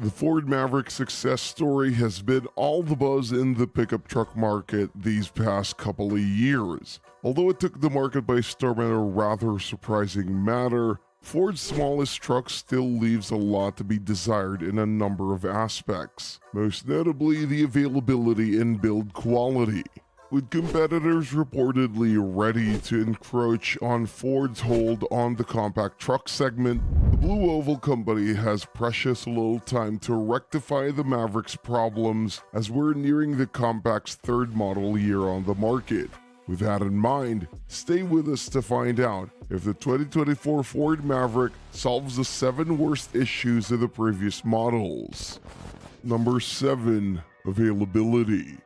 The Ford Maverick success story has been all the buzz in the pickup truck market these past couple of years. Although it took the market by storm in a rather surprising manner, Ford's smallest truck still leaves a lot to be desired in a number of aspects, most notably the availability and build quality. With competitors reportedly ready to encroach on Ford's hold on the compact truck segment, the Blue Oval Company has precious little time to rectify the Maverick's problems as we're nearing the compact's third model year on the market. With that in mind, stay with us to find out if the 2024 Ford Maverick solves the 7 worst issues of the previous models. Number 7. Availability.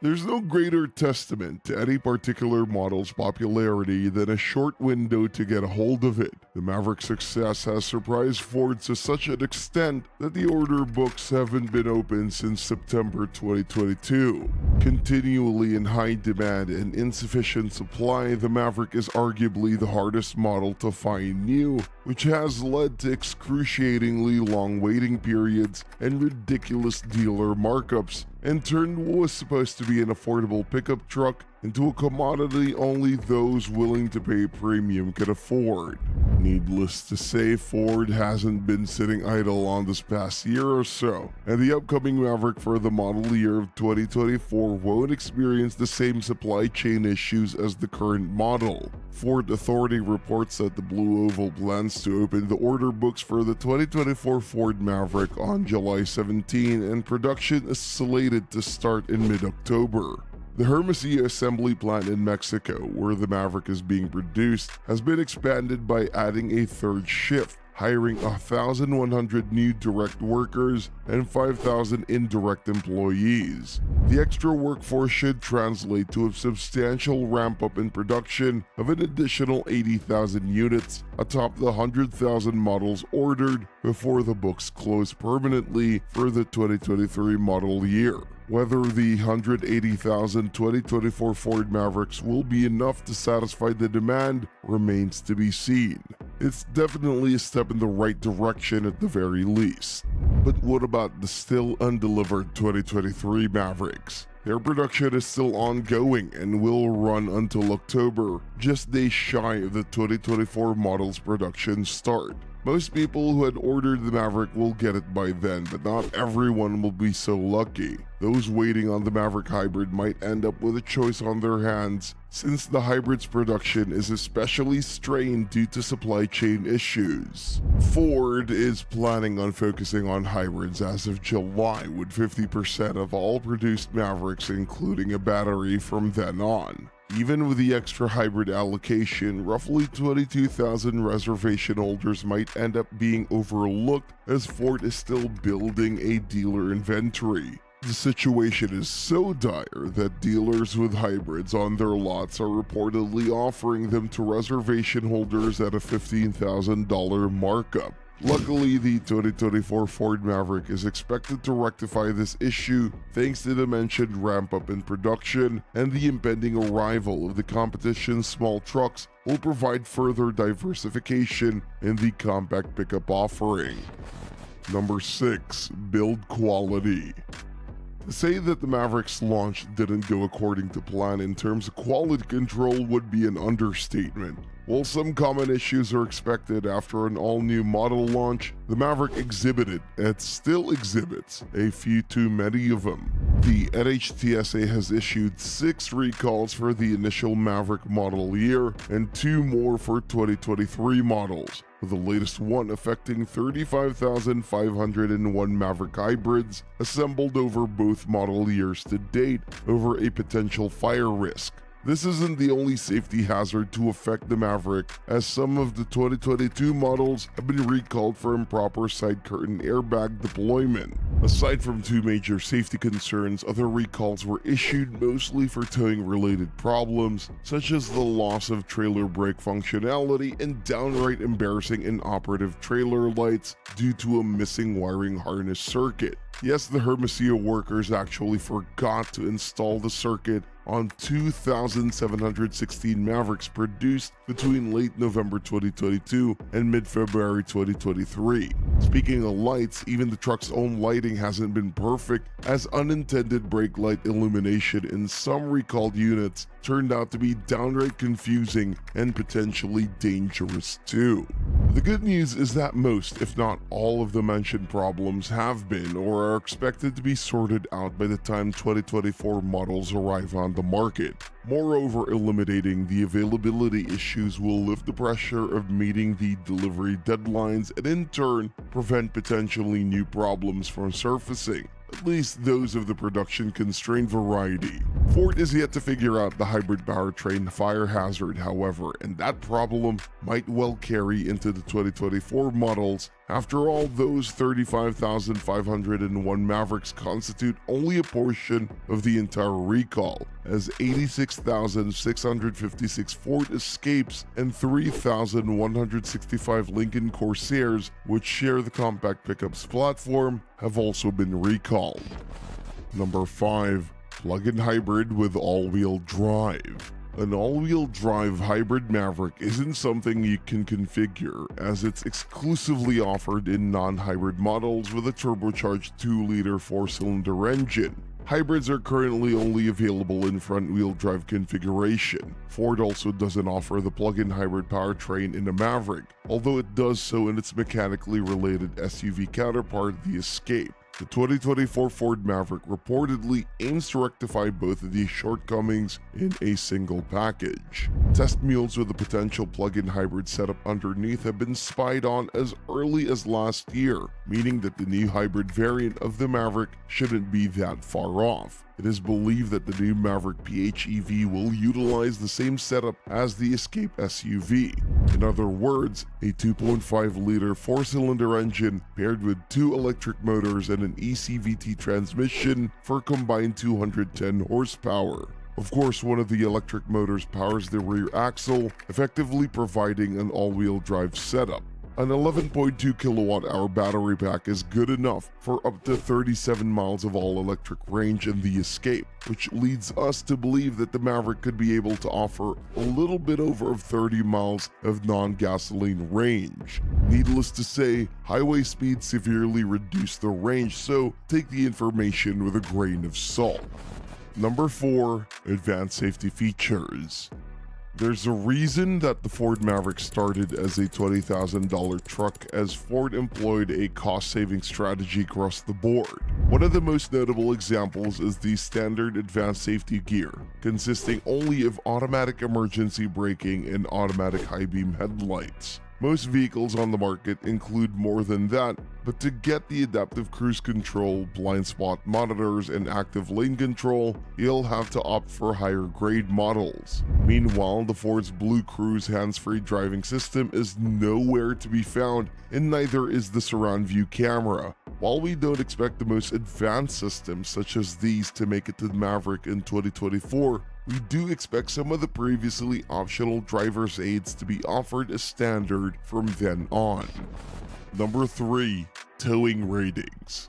There's no greater testament to any particular model's popularity than a short window to get a hold of it. The Maverick's success has surprised Ford to such an extent that the order books haven't been open since September 2022. Continually in high demand and insufficient supply, the Maverick is arguably the hardest model to find new, which has led to excruciatingly long waiting periods and ridiculous dealer markups, and turned what was supposed to be an affordable pickup truck into a commodity only those willing to pay premium can afford. Needless to say, Ford hasn't been sitting idle on this past year or so, and the upcoming Maverick for the model year of 2024 won't experience the same supply chain issues as the current model. Ford Authority reports that the Blue Oval plans to open the order books for the 2024 Ford Maverick on July 17, and production is slated to start in mid-October. The Hermosillo assembly plant in Mexico, where the Maverick is being produced, has been expanded by adding a third shift, hiring 1,100 new direct workers and 5,000 indirect employees. The extra workforce should translate to a substantial ramp-up in production of an additional 80,000 units atop the 100,000 models ordered before the books close permanently for the 2023 model year. Whether the 180,000 2024 Ford Mavericks will be enough to satisfy the demand remains to be seen. It's definitely a step in the right direction at the very least. But what about the still undelivered 2023 Mavericks? Their production is still ongoing and will run until October, just days shy of the 2024 model's production start. Most people who had ordered the Maverick will get it by then, but not everyone will be so lucky. Those waiting on the Maverick Hybrid might end up with a choice on their hands, since the hybrid's production is especially strained due to supply chain issues. Ford is planning on focusing on hybrids as of July, with 50% of all produced Mavericks including a battery from then on. Even with the extra hybrid allocation, roughly 22,000 reservation holders might end up being overlooked as Ford is still building a dealer inventory. The situation is so dire that dealers with hybrids on their lots are reportedly offering them to reservation holders at a $15,000 markup. Luckily, the 2024 Ford Maverick is expected to rectify this issue thanks to the mentioned ramp-up in production, and the impending arrival of the competition's small trucks will provide further diversification in the compact pickup offering. Number 6. Build quality. To say that the Maverick's launch didn't go according to plan in terms of quality control would be an understatement. While some common issues are expected after an all-new model launch, the Maverick exhibited, and still exhibits, a few too many of them. The NHTSA has issued 6 recalls for the initial Maverick model year and 2 more for 2023 models, with the latest one affecting 35,501 Maverick hybrids assembled over both model years to date over a potential fire risk. This isn't the only safety hazard to affect the Maverick, as some of the 2022 models have been recalled for improper side curtain airbag deployment. Aside from 2 major safety concerns, other recalls were issued mostly for towing-related problems, such as the loss of trailer brake functionality and downright embarrassing inoperative trailer lights due to a missing wiring harness circuit. Yes, the Hermosillo workers actually forgot to install the circuit on 2,716 Mavericks produced between late November 2022 and mid-February 2023. Speaking of lights, even the truck's own lighting hasn't been perfect, as unintended brake light illumination in some recalled units turned out to be downright confusing and potentially dangerous too. The good news is that most, if not all, of the mentioned problems have been or are expected to be sorted out by the time 2024 models arrive on the market. Moreover, eliminating the availability issues will lift the pressure of meeting the delivery deadlines and in turn prevent potentially new problems from surfacing, at least those of the production-constrained variety. Ford is yet to figure out the hybrid powertrain fire hazard, however, and that problem might well carry into the 2024 models. After all, those 35,501 Mavericks constitute only a portion of the entire recall, as 86,656 Ford Escapes and 3,165 Lincoln Corsairs, which share the compact pickups platform, have also been recalled. Number 5. Plug-in hybrid with all-wheel drive. An all-wheel drive hybrid Maverick isn't something you can configure, as it's exclusively offered in non-hybrid models with a turbocharged 2-liter 4-cylinder engine. Hybrids are currently only available in front-wheel drive configuration. Ford also doesn't offer the plug-in hybrid powertrain in the Maverick, although it does so in its mechanically related SUV counterpart, the Escape. The 2024 Ford Maverick reportedly aims to rectify both of these shortcomings in a single package. Test mules with a potential plug-in hybrid setup underneath have been spied on as early as last year, meaning that the new hybrid variant of the Maverick shouldn't be that far off. It is believed that the new Maverick PHEV will utilize the same setup as the Escape SUV. In other words, a 2.5-liter 4-cylinder engine paired with 2 electric motors and an ECVT transmission for a combined 210 horsepower. Of course, one of the electric motors powers the rear axle, effectively providing an all-wheel drive setup. An 11.2 kilowatt-hour battery pack is good enough for up to 37 miles of all-electric range in the Escape, which leads us to believe that the Maverick could be able to offer a little bit over 30 miles of non-gasoline range. Needless to say, highway speeds severely reduce the range, so take the information with a grain of salt. Number 4. Advanced safety features. There's a reason that the Ford Maverick started as a $20,000 truck, as Ford employed a cost-saving strategy across the board. One of the most notable examples is the standard advanced safety gear, consisting only of automatic emergency braking and automatic high-beam headlights. Most vehicles on the market include more than that, but to get the adaptive cruise control, blind spot monitors, and active lane control, you'll have to opt for higher grade models. Meanwhile, the Ford's Blue Cruise hands-free driving system is nowhere to be found, and neither is the surround view camera. While we don't expect the most advanced systems such as these to make it to the Maverick in 2024, we do expect some of the previously optional driver's aids to be offered as standard from then on. Number 3. Towing ratings.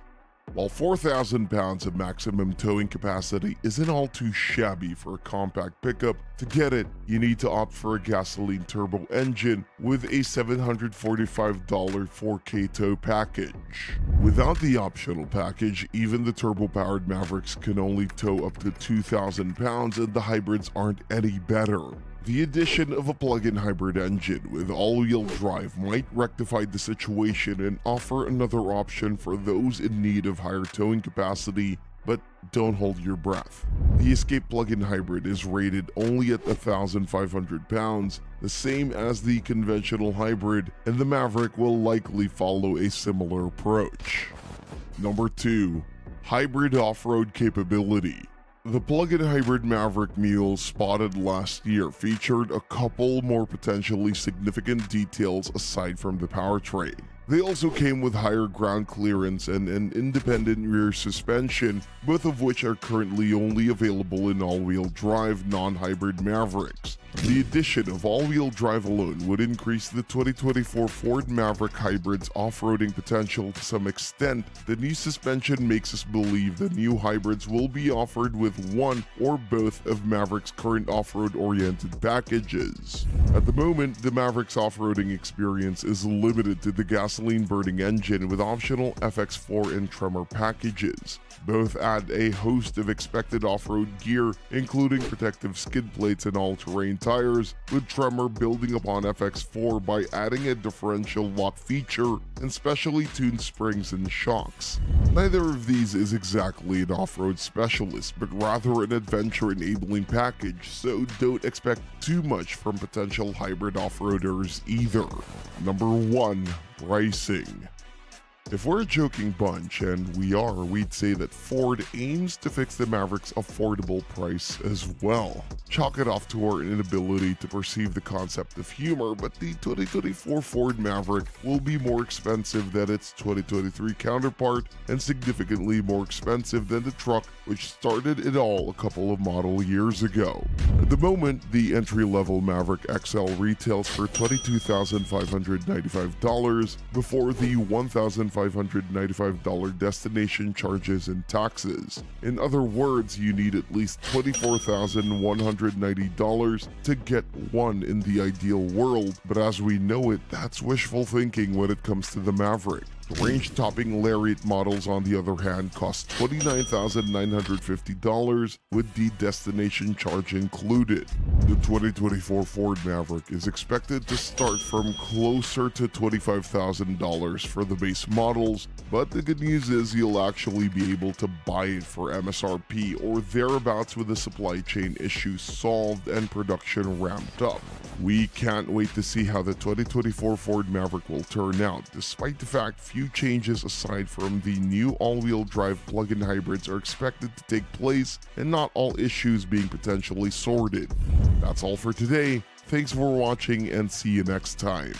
While 4,000 pounds of maximum towing capacity isn't all too shabby for a compact pickup, to get it, you need to opt for a gasoline turbo engine with a $745 4K tow package. Without the optional package, even the turbo-powered Mavericks can only tow up to 2,000 pounds, and the hybrids aren't any better. The addition of a plug-in hybrid engine with all-wheel drive might rectify the situation and offer another option for those in need of higher towing capacity, but don't hold your breath. The Escape plug-in hybrid is rated only at 1,500 pounds, the same as the conventional hybrid, and the Maverick will likely follow a similar approach. Number 2. Hybrid off-road capability. The plug-in hybrid Maverick Mule spotted last year featured a couple more potentially significant details aside from the powertrain. They also came with higher ground clearance and an independent rear suspension, both of which are currently only available in all-wheel drive non-hybrid Mavericks. The addition of all-wheel drive alone would increase the 2024 Ford Maverick hybrid's off-roading potential to some extent. The new suspension makes us believe that new hybrids will be offered with one or both of Maverick's current off-road oriented packages. At the moment, the Maverick's off-roading experience is limited to the gasoline-burning engine with optional FX4 and Tremor packages. Both add a host of expected off-road gear, including protective skid plates and all-terrain tires, with Tremor building upon FX4 by adding a differential lock feature and specially tuned springs and shocks. Neither of these is exactly an off-road specialist, but rather an adventure-enabling package, so don't expect too much from potential hybrid off-roaders either. Number 1. Pricing. If we're a joking bunch, and we are, we'd say that Ford aims to fix the Maverick's affordable price as well. Chalk it off to our inability to perceive the concept of humor, but the 2024 Ford Maverick will be more expensive than its 2023 counterpart and significantly more expensive than the truck which started it all a couple of model years ago. At the moment, the entry-level Maverick XL retails for $22,595 before the $1,595 destination charges and taxes. In other words, you need at least $24,190 to get one in the ideal world, but as we know it, that's wishful thinking when it comes to the Maverick. The range-topping Lariat models, on the other hand, cost $29,950 with the destination charge included. The 2024 Ford Maverick is expected to start from closer to $25,000 for the base models, but the good news is you'll actually be able to buy it for MSRP or thereabouts with the supply chain issues solved and production ramped up. We can't wait to see how the 2024 Ford Maverick will turn out, despite the fact few changes aside from the new all-wheel drive plug-in hybrids are expected to take place and not all issues being potentially sorted. That's all for today. Thanks for watching and see you next time.